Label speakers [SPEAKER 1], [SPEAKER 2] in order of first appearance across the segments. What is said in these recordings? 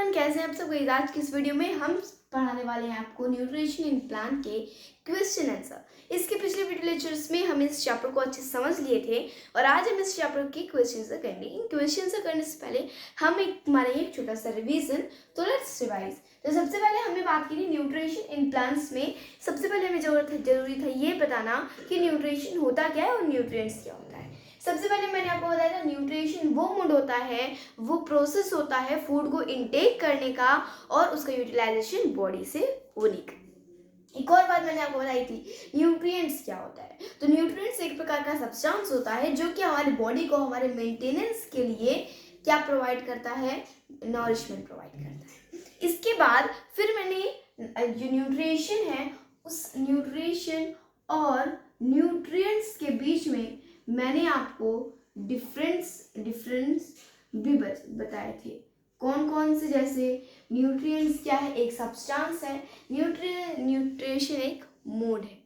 [SPEAKER 1] Everyone, कैसे हैं आप सब। आज की इस वीडियो में हम पढ़ाने वाले हैं आपको न्यूट्रिशन इन प्लांट के क्वेश्चन आंसर। इसके पिछले वीडियो लेक्चर्स में हम इस चैप्टर को अच्छे से समझ लिए थे और आज हम इस चैप्टर के क्वेश्चन आंसर करेंगे। इन क्वेश्चन आंसर करने से पहले हम मारेंगे एक छोटा सा रिवीजन। तो लेट्स रिवाइज। तो सबसे पहले हमने बात की थी न्यूट्रिशन इन प्लांट्स में। सबसे पहले हमें जरूरी था ये बताना कि न्यूट्रिशन होता क्या है और न्यूट्रिएंट्स क्या होता है। सबसे पहले मैंने आपको बताया था न्यूट्रिशन वो मोड होता है, वो प्रोसेस होता है फूड को इनटेक करने का और उसका यूटिलाइजेशन बॉडी से होने का। एक और बात मैंने आपको बताई थी, न्यूट्रिएंट्स क्या होता है। तो न्यूट्रिएंट्स एक प्रकार का सब्सटेंस होता है जो कि हमारी बॉडी को हमारे मेंटेनेंस के लिए क्या प्रोवाइड करता है, नॉरिशमेंट प्रोवाइड करता है। इसके बाद फिर मैंने जो न्यूट्रिशन है उस न्यूट्रिशन और न्यूट्रिएंट्स के बीच में मैंने आपको डिफरेंस भी बताए थे। कौन कौन से, जैसे न्यूट्रिएंट्स क्या है, एक सब्सटेंस है, न्यूट्रिशन एक मोड है,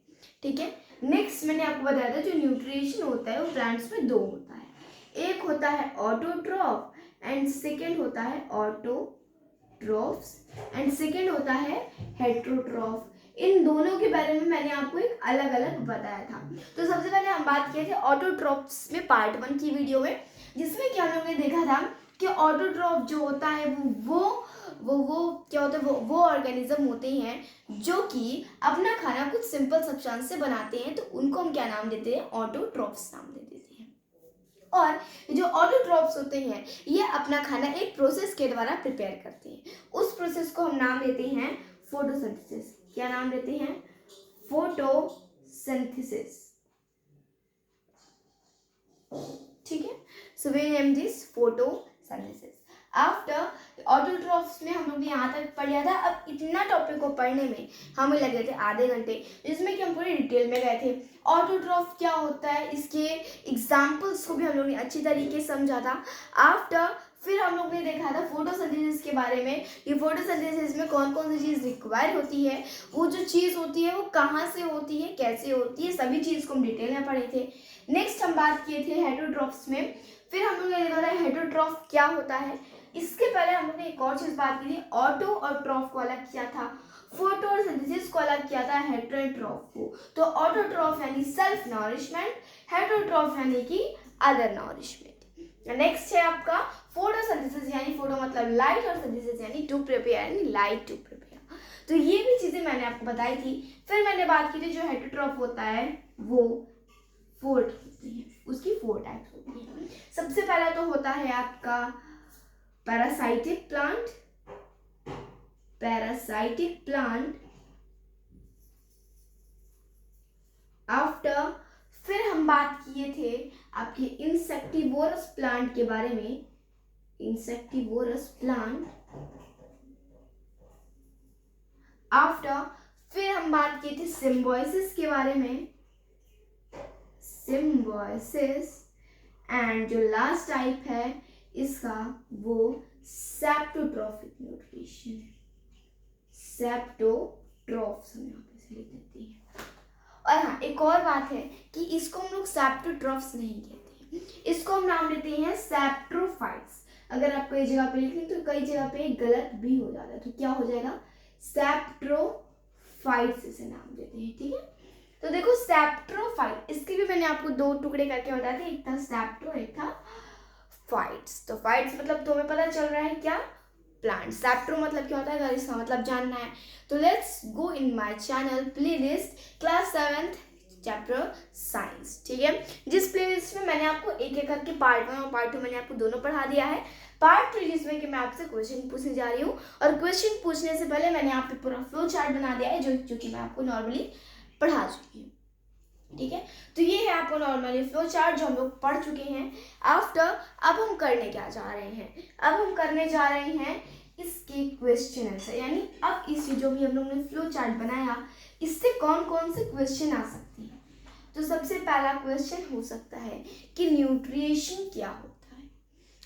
[SPEAKER 1] ठीक है। नेक्स्ट मैंने आपको बताया था जो न्यूट्रिशन होता है वो प्लांट्स में दो होता है, एक होता है ऑटोट्रॉफ एंड सेकेंड होता है ऑटोट्रॉफ्स एंड सेकेंड होता है हेटेरोट्रॉफ। इन दोनों के बारे में मैंने आपको एक अलग अलग बताया था। तो सबसे पहले हम बात किए थे ऑटोट्रॉफ्स में पार्ट 1 की वीडियो में, जिसमें कि हम लोगों ने देखा था कि ऑटोट्रॉफ जो होता है वो क्या होता है, वो ऑर्गेनिज्म होते हैं जो कि अपना खाना कुछ सिंपल सब्सटेंस से बनाते हैं। तो उनको हम क्या नाम देते हैं, ऑटोट्रॉफ्स नाम दे देते हैं। और जो ऑटोट्रॉफ्स होते हैं ये अपना खाना एक प्रोसेस के द्वारा प्रिपेयर करते हैं। उस प्रोसेस को हम नाम देते हैं फोटोसिंथेसिस। क्या नाम देते हैं, फोटोसिंथेसिस, ठीक है। So we name this photosynthesis. After autotrophs में हम लोग ने यहाँ तक पढ़ लिया था। अब इतना टॉपिक को पढ़ने में हमें लगे थे आधे घंटे, जिसमें कि हम पूरी डिटेल में गए थे। ऑटोट्रॉफ क्या होता है, इसके एग्जाम्पल्स को भी हम लोग ने अच्छी तरीके से समझा था। आफ्टर फिर हम लोग ने देखा था फोटोसिंथेसिस के बारे में। ये फोटोसिंथेसिस में कौन कौन सी चीज़ रिक्वायर होती है, वो जो चीज़ होती है वो कहाँ से होती है, कैसे होती है, सभी चीज़ को हम डिटेल में पढ़े थे। नेक्स्ट हम बात किए थे हेटेरोट्रॉफ्स में। फिर हम लोग ने देखा था हेटेरोट्रॉफ क्या होता है। इसके पहले हम लोग ने एक और चीज़ बात की थी, ऑटो और ट्रॉफ को अलग किया था, फोटोसिंथेसिस को अलग किया था हेटेरोट्रॉफ को। तो ऑटोट्रॉफ यानी सेल्फ नॉरिशमेंट, हेटेरोट्रॉफ यानी कि अदर नॉरिशमेंट। नेक्स्ट है आपका फोटोसिंथेसिस, यानी फोटो मतलब लाइट और सिंथेसिस यानी टू प्रिपेयर, यानी लाइट टू प्रिपेयर। तो ये भी चीजें मैंने आपको बताई थी। फिर मैंने बात की थी जो हेटेरोट्रॉफ होता है वो 4 होती है, उसकी 4 टाइप्स होती है। सबसे पहला तो होता है आपका parasitic plant, parasitic plant. After फिर हम बात किए थे आपके इंसेक्टिवोरस प्लांट के बारे में, इंसेक्टिवोरस प्लांट। आफ्टर फिर हम बात किए थे सिम्बायोसिस के बारे में, सिम्बायोसिस। एंड जो लास्ट टाइप है इसका वो सेप्टोट्रॉफिक न्यूट्रिशन है, सेप्टोट्रॉफ्स हम यहाँ पे से लिख देते हैं। और हाँ, एक और बात है कि इसको हम लोग सेप्टोट्रॉफ्स नहीं कहते हैं, इसको हम नाम देते हैं सेप्ट्रोफाइट्स। अगर आप कई जगह पे लिखें तो कई जगह पे गलत भी हो जाता है, तो क्या हो जाएगा, सेप्ट्रोफाइट्स इसे नाम देते हैं, ठीक है। तो देखो सेप्ट्रोफाइट, इसके भी मैंने आपको 2 टुकड़े करके बताए थे, एक था सेप्ट्रो एक था फाइट्स। तो फाइट्स मतलब तुम्हें पता चल रहा है क्या, प्लांट। सेप्ट्रो मतलब क्या होता है, अगर इसका मतलब जानना है तो let's go in my channel playlist class 7th chapter science, ठीक है। जिस प्लेलिस्ट में मैंने आपको एक एक करके पार्ट 1 और पार्ट 2 मैंने आपको दोनों पढ़ा दिया है। पार्ट 3 जिसमें कि मैं आपसे क्वेश्चन पूछने जा रही हूँ, और क्वेश्चन पूछने से पहले मैंने आप पे पूरा फ्लो चार्ट बना दिया है जो कि मैं आपको नॉर्मली पढ़ा चुकी हूँ, ठीक है। तो ये है आपको नॉर्मली फ्लो चार्ट जो हम लोग पढ़ चुके हैं। आफ्टर अब हम करने क्या जा रहे हैं, अब हम करने जा रहे हैं इसके क्वेश्चन आंसर, यानी अब इस जो भी हम लोग ने फ्लो चार्ट बनाया इससे कौन कौन से क्वेश्चन आ सकते हैं। तो सबसे पहला क्वेश्चन हो सकता है कि न्यूट्रिशन क्या होता है,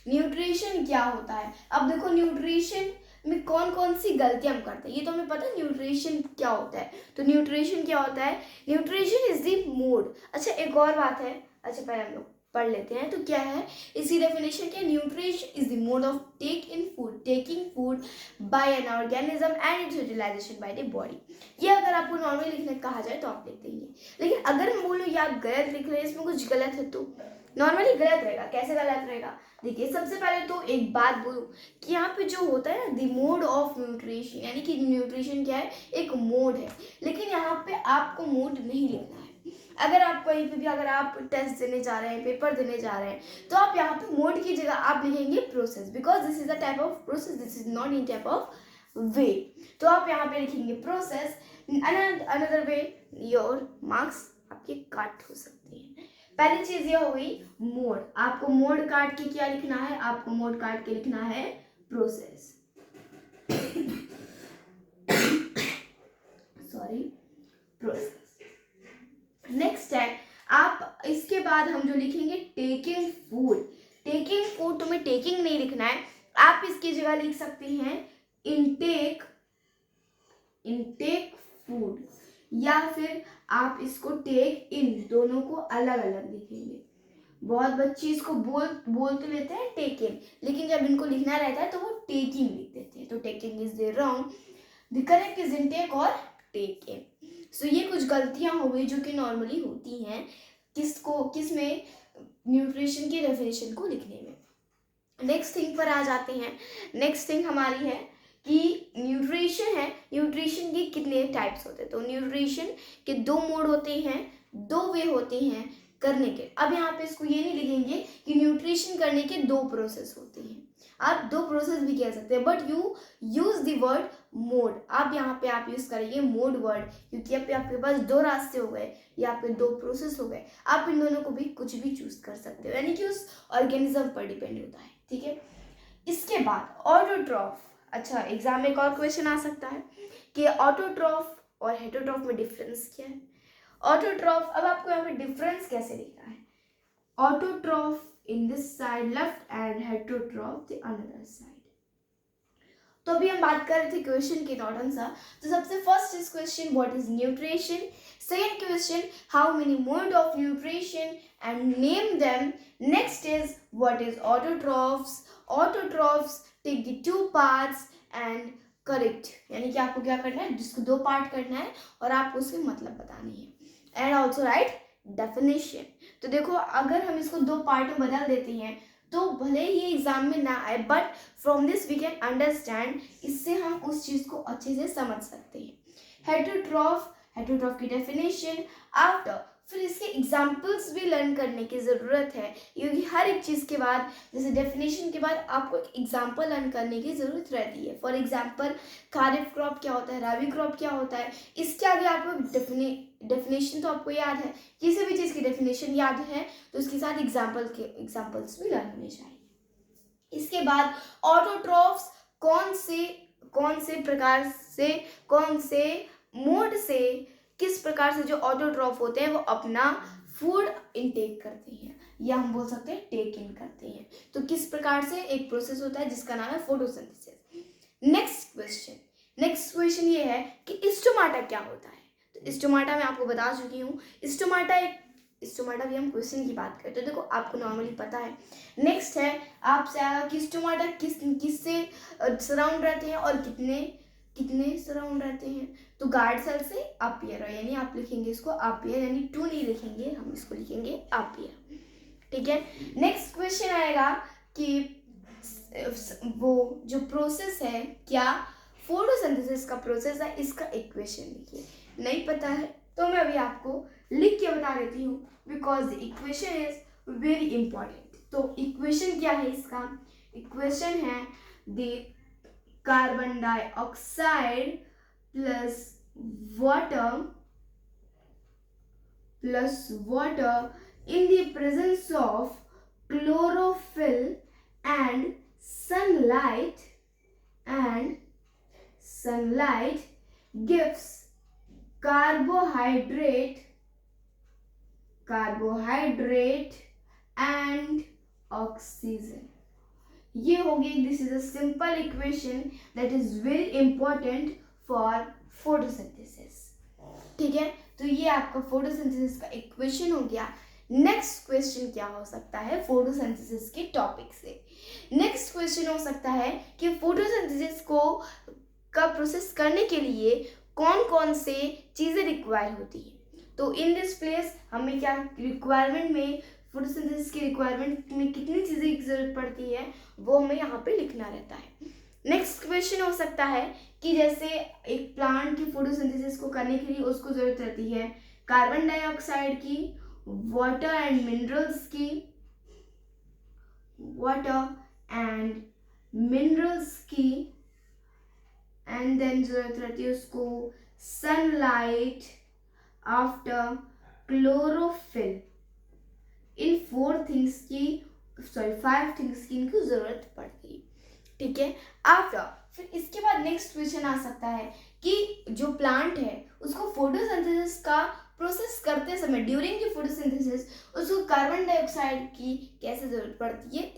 [SPEAKER 1] न्यूट्रिशन क्या होता है। अब देखो न्यूट्रिशन में कौन कौन सी गलतियां हम करते हैं, ये तो हमें पता है न्यूट्रिशन क्या होता है। तो न्यूट्रिशन क्या होता है, न्यूट्रिशन इज द मूड। अच्छा एक और बात है, अच्छा पहले हम लोग पढ़ लेते हैं। तो क्या है इसकी डेफिनेशन? क्या? Nutrition is the mode of taking food by an organism and its utilization by the body. ये अगर आपको नॉर्मली लिखने कहा जाए तो आप लिख देंगे, लेकिन अगर मैं बोलूँ ये आप गलत लिख रहे हैं, इसमें कुछ गलत है, तो नॉर्मली गलत रहेगा। कैसे गलत रहेगा? देखिए, सबसे पहले तो एक बात बोलूँ कि यहाँ पे जो होता है ना द मोड ऑफ न्यूट्रिशन, यानी कि न्यूट्रिशन क्या है? एक मोड है, लेकिन यहाँ पे आपको मोड नहीं लिखना है। अगर आप कहीं पे भी अगर आप टेस्ट देने जा रहे हैं, पेपर देने जा रहे हैं, तो आप यहाँ पे मोड की जगह आप लिखेंगे process, because this is a type of process, this is not in type of वे। तो आप यहाँ पे लिखेंगे process. Another way your marks आपके कट हो सकते हैं। पहली चीज ये हो गई मोड। आपको मोड काट के क्या लिखना है? आपको मोड काट के लिखना है प्रोसेस। Sorry, process. नेक्स्ट है आप इसके बाद हम जो लिखेंगे टेकिंग फूड। टेकिंग फूड तुम्हें टेकिंग नहीं लिखना है, आप इसकी जगह लिख सकते हैं इनटेक फूड, या फिर आप इसको टेक इन, दोनों को अलग अलग लिखेंगे। बहुत बच्चे इसको बोल तो लेते हैं टेक इन, लेकिन जब इनको लिखना रहता है तो वो टेकिंग लिख देते हैं। तो taking is the wrong, the correct is intake और टेक इन। सो ये कुछ गलतियां हो गई जो कि नॉर्मली होती हैं किसमें? न्यूट्रिशन की डेफिनेशन को लिखने में। नेक्स्ट थिंग पर आ जाते हैं। नेक्स्ट थिंग हमारी है कि न्यूट्रिशन है, न्यूट्रिशन के कितने टाइप्स होते हैं? तो न्यूट्रिशन के दो मोड होते हैं, दो वे होते हैं करने के। अब यहाँ पे इसको ये नहीं लिखेंगे कि न्यूट्रिशन करने के दो प्रोसेस होते हैं, आप दो प्रोसेस भी कह सकते हैं, but you use the word mode. आप यहाँ पे आप यूज करेंगे मोड वर्ड, क्योंकि अब आपके पास दो रास्ते हो गए या आपके दो प्रोसेस हो गए। आप इन दोनों को भी कुछ भी चूज कर सकते हो, यानी कि उस ऑर्गेनिज्म पर डिपेंड होता है। ठीक है, इसके बाद ऑटोट्रॉफ। अच्छा, एग्जाम में एक और क्वेश्चन आ सकता है कि ऑटोट्रॉफ और हेटरोट्रॉफ में डिफरेंस क्या है? ऑटोट्रॉफ, अब आपको यहाँ पे डिफरेंस कैसे लिखना है? Autotroph in this side left and heterotroph the another side। तो अभी हम बात कर रहे थे क्वेश्चन के नॉट आंसर। तो सबसे first is question what is nutrition, second question how many mode of nutrition and name them, next is what is autotrophs, autotrophs take the two parts and correct, यानी कि आपको क्या करना है? जिसको दो पार्ट करना है और आपको उसके मतलब बतानी है, एंड ऑल्सो राइट डेफिनेशन। तो देखो, अगर हम इसको दो पार्ट में बदल देते हैं तो भले ही एग्जाम में ना आए, but from this we can understand, इससे हम उस चीज को अच्छे से समझ सकते हैं। हेटरोट्रॉफ की डेफिनेशन आफ्टर, फिर इसके एग्जाम्पल्स भी लर्न करने की ज़रूरत है, क्योंकि हर एक चीज़ के बाद, जैसे डेफिनेशन के बाद आपको एक एग्जाम्पल लर्न करने की ज़रूरत रहती है। फॉर एग्जाम्पल खारिफ क्रॉप क्या होता है, रबी क्रॉप क्या होता है, इसके आगे आपको डेफिनेशन तो आपको याद है, किसी भी चीज़ की डेफिनेशन याद है तो उसके साथ एग्जाम्पल्स भी लर्न होने चाहिए। इसके बाद ऑटोट्रॉफ्स कौन से प्रकार से, कौन से मोड से, किस प्रकार से जो ऑटोट्रॉफ होते हैं वो अपना फूड इनटेक करते हैं, या हम बोल सकते हैं टेक इन करते हैं। तो किस प्रकार से एक प्रोसेस होता है जिसका नाम है फोटोसिंथेसिस। नेक्स्ट क्वेश्चन ये है कि स्टोमाटा क्या होता है? तो स्टोमाटा मैं आपको बता चुकी हूँ। स्टोमाटा भी हम क्वेश्चन की बात करते हैं, देखो आपको नॉर्मली पता है। नेक्स्ट है आपसे आया कि स्टोमाटा किससे सराउंड रहते हैं और कितने सराउंड रहते हैं? तो गार्ड सेल से अपियर, यानी आप लिखेंगे इसको अपियर, यानी टू नहीं लिखेंगे, हम इसको लिखेंगे अपियर। ठीक है, नेक्स्ट क्वेश्चन आएगा कि वो जो प्रोसेस है क्या फोटोसिंथेसिस का प्रोसेस है, इसका इक्वेशन लिखिए। नहीं पता है तो मैं अभी आपको लिख के बता देती हूँ, because the equation is very important. तो इक्वेशन क्या है इसका? इक्वेशन है the carbon dioxide plus water in the presence of chlorophyll and sunlight gives carbohydrate and oxygen। ये होगी, this is a simple equation that is very important for photosynthesis. ठीक है, तो ये आपका फोटोसिंथेसिस का इक्वेशन हो गया। नेक्स्ट क्वेश्चन क्या हो सकता है फोटोसिंथेसिस के टॉपिक से। नेक्स्ट क्वेश्चन हो सकता है कि फोटोसिंथेसिस को का प्रोसेस करने के लिए कौन कौन से चीज़ें रिक्वायर होती है। तो इन दिस प्लेस हमें क्या रिक्वायरमेंट में, फोटोसिंथेसिस की रिक्वायरमेंट में कितनी चीज़ें की ज़रूरत पड़ती है वो हमें यहाँ पे लिखना रहता है। नेक्स्ट क्वेश्चन हो सकता है कि जैसे एक प्लांट की फोटोसिंथेसिस को करने के लिए उसको ज़रूरत रहती है कार्बन डाइऑक्साइड की, वाटर एंड मिनरल्स की, एंड देन ज़रूरत रहती है उसको सनलाइट आफ्टर क्लोरोफिल। इन 5 थिंग्स की इनको ज़रूरत पड़ती है, ठीक है। आफ्टर फिर इसके बाद नेक्स्ट क्वेश्चन आ सकता है कि जो प्लांट है उसको फोटोसिंथेसिस का प्रोसेस करते समय ड्यूरिंग द फोटोसिंथेसिस उसको कार्बन डाइऑक्साइड की कैसे ज़रूरत पड़ती है,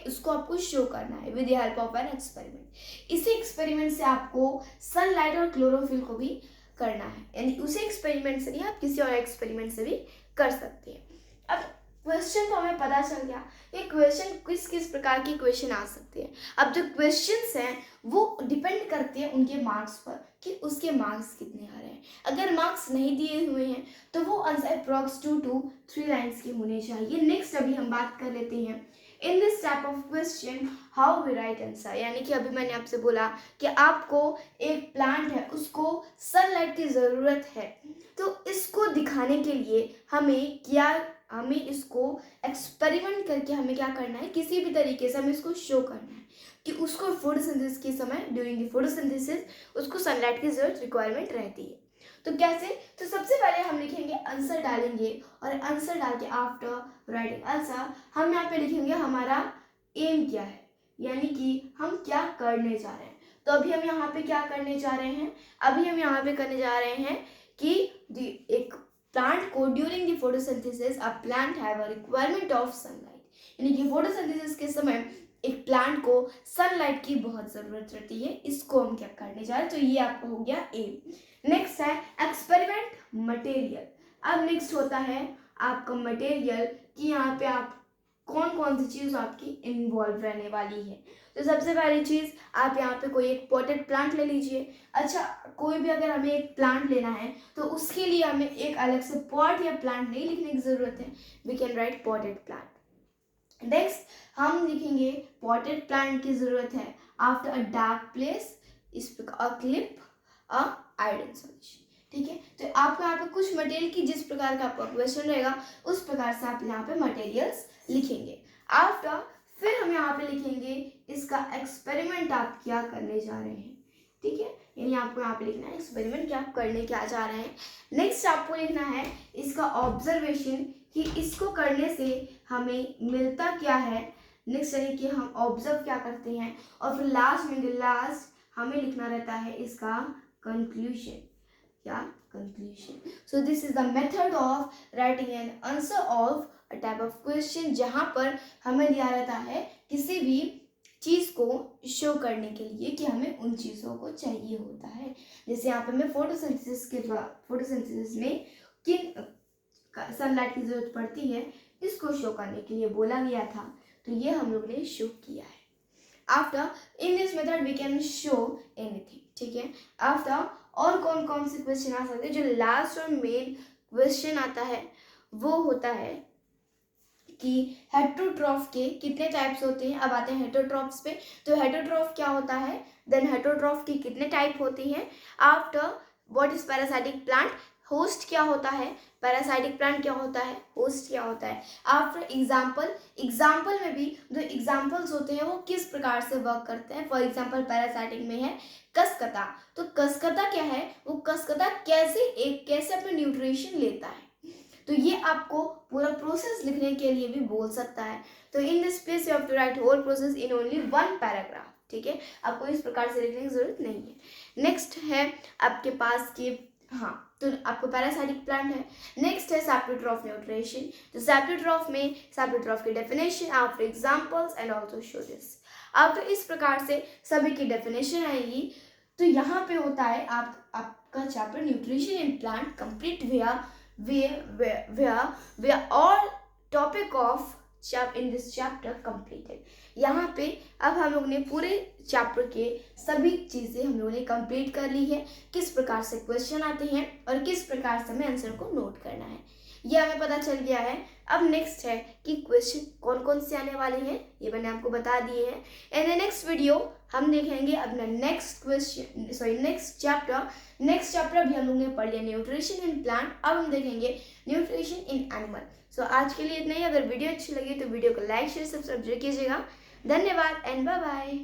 [SPEAKER 1] उसको आपको शो करना है with the help of an experiment. इसी एक्सपेरिमेंट से आपको सनलाइट और क्लोरोफिल को भी करना है, यानी उसी एक्सपेरिमेंट से नहीं आप किसी और एक्सपेरिमेंट से भी कर सकते हैं। अब क्वेश्चन तो हमें पता चल गया ये क्वेश्चन किस प्रकार की क्वेश्चन आ सकती है। अब जो क्वेश्चंस हैं वो डिपेंड करते हैं उनके मार्क्स पर कि उसके मार्क्स कितने आ रहे हैं। अगर मार्क्स नहीं दिए हुए हैं तो वो आंसर अप्रॉक्स 2 to 3 लाइन्स के होने चाहिए। नेक्स्ट अभी हम बात कर लेते हैं in this type of question how we write answer, यानी कि अभी मैंने आपसे बोला कि आपको एक प्लांट है उसको सनलाइट की ज़रूरत है, तो इसको दिखाने के लिए हमें इसको एक्सपेरिमेंट करके हमें क्या करना है, किसी भी तरीके से हमें इसको शो करना है कि उसको फोटोसिंथेसिस के समय ड्यूरिंग द फोटोसिंथेसिस उसको सनलाइट की ज़रूरत रिक्वायरमेंट रहती है। तो कैसे, तो सबसे पहले हम लिखेंगे आंसर डालेंगे और आंसर डाल के आफ्टर राइटिंग आंसर हम यहाँ पे लिखेंगे हमारा एम क्या है, यानी कि हम क्या करने जा रहे हैं। तो अभी हम यहाँ पे क्या करने जा रहे हैं, अभी हम यहाँ पे करने जा रहे हैं कि एक प्लांट को during the photosynthesis a plant have a requirement of sunlight, यानी कि फोटोसिंथेसिस के समय एक प्लांट को सनलाइट की बहुत ज़रूरत रहती है, इसको हम क्या करने जा रहे हैं। तो ये आपका हो गया एम। नेक्स्ट है एक्सपेरिमेंट मटेरियल। अब नेक्स्ट होता है आपका मटेरियल कि यहाँ पे आप कौन कौन सी चीज़ आपकी इन्वॉल्व रहने वाली है। तो सबसे पहली चीज़ आप यहाँ पे कोई एक पॉटेड प्लांट ले लीजिए। अच्छा, कोई भी अगर हमें एक प्लांट लेना है तो उसके लिए हमें एक अलग से पॉट या प्लांट नहीं लिखने की ज़रूरत है, we can write potted plant. Next हम लिखेंगे पॉटेड प्लांट की ज़रूरत है आफ्टर अ डार्क प्लेस, इस प्रकार क्लिप अ आयरन सॉल्यूशन, ठीक है। तो आपको यहाँ पे कुछ मटेरियल की जिस प्रकार का आपका क्वेश्चन रहेगा उस प्रकार से आप यहाँ पे मटेरियल्स लिखेंगे। आफ्टर फिर हम यहाँ पे लिखेंगे इसका एक्सपेरिमेंट आप क्या करने जा रहे हैं, ठीक है, यानी आपको यहाँ पे लिखना है एक्सपेरिमेंट क्या आप करने क्या जा रहे हैं। नेक्स्ट आपको लिखना है इसका ऑब्जर्वेशन कि इसको करने से हमें मिलता क्या है। नेक्स्ट यानी कि हम ऑब्जर्व क्या करते हैं, और फिर लास्ट हमें लिखना रहता है इसका कंक्लूजन, क्या conclusion. So this is the method of writing an answer of a type of question, जहाँ पर हमें दिया रहता है किसी भी चीज़ को शो करने के लिए कि हमें उन चीज़ों को चाहिए होता है। जैसे यहाँ पे हमें फोटोसिंथेसिस में किन सनलाइट की ज़रूरत पड़ती है इसको शो करने के लिए बोला गया था, तो ये हम लोग ने शो किया है। After in this method we can show anything, ठीक है। आफ्टर और कौन कौन से क्वेश्चन आ सकते हैं, जो लास्ट और मेन क्वेश्चन आता है वो होता है कि हेटरोट्रॉफ के कितने टाइप्स होते हैं। अब आते हैं हेटरोट्रॉफ्स पे, तो हेटरोट्रॉफ क्या होता है, देन हेटरोट्रॉफ की कितने टाइप होती हैं। After what is parasitic plant, host क्या होता है, पैरासाइटिक प्लांट क्या होता है, होस्ट क्या होता है। आफ्टर एग्जाम्पल में भी जो एग्जाम्पल्स होते हैं वो किस प्रकार से वर्क करते हैं। फॉर एग्जाम्पल पैरासाइटिक में है कसकता, तो कसकता क्या है, वो कसकता कैसे अपने न्यूट्रिशन लेता है, तो ये आपको पूरा प्रोसेस लिखने के लिए भी बोल सकता है। तो in this place you have to write whole process in only 1 paragraph, ठीक है, आपको इस प्रकार से लिखने की जरूरत नहीं है। नेक्स्ट है आपके पास कि तो आपको पैरासाइटिक प्लांट है। नेक्स्ट है सैप्रोट्रॉफ न्यूट्रिशन, तो सैप्रोट्रॉफ में सैप्रोट्रॉफ की definition after examples and also show this. After इस प्रकार से सभी की डेफिनेशन आएगी। तो यहाँ पे होता है आपका chapter nutrition in plant complete where all topic of in this chapter completed. यहाँ पे अब हम लोग ने पूरे चैप्टर के सभी चीज़ें हम लोगों ने कंप्लीट कर ली है, किस प्रकार से क्वेश्चन आते हैं और किस प्रकार से हमें आंसर को नोट करना है, ये हमें पता चल गया है। अब नेक्स्ट है कि क्वेश्चन कौन कौन से आने वाले हैं, ये मैंने आपको बता दिए हैं। इन द नेक्स्ट वीडियो हम देखेंगे अपना नेक्स्ट चैप्टर भी हम लोग ने पढ़ लिया न्यूट्रिशन इन प्लांट, अब हम देखेंगे न्यूट्रिशन इन एनिमल। सो आज के लिए इतना ही। अगर वीडियो अच्छी लगी तो वीडियो को लाइक शेयर सब्सक्राइब जरूर कीजिएगा। धन्यवाद एंड बाय बाय।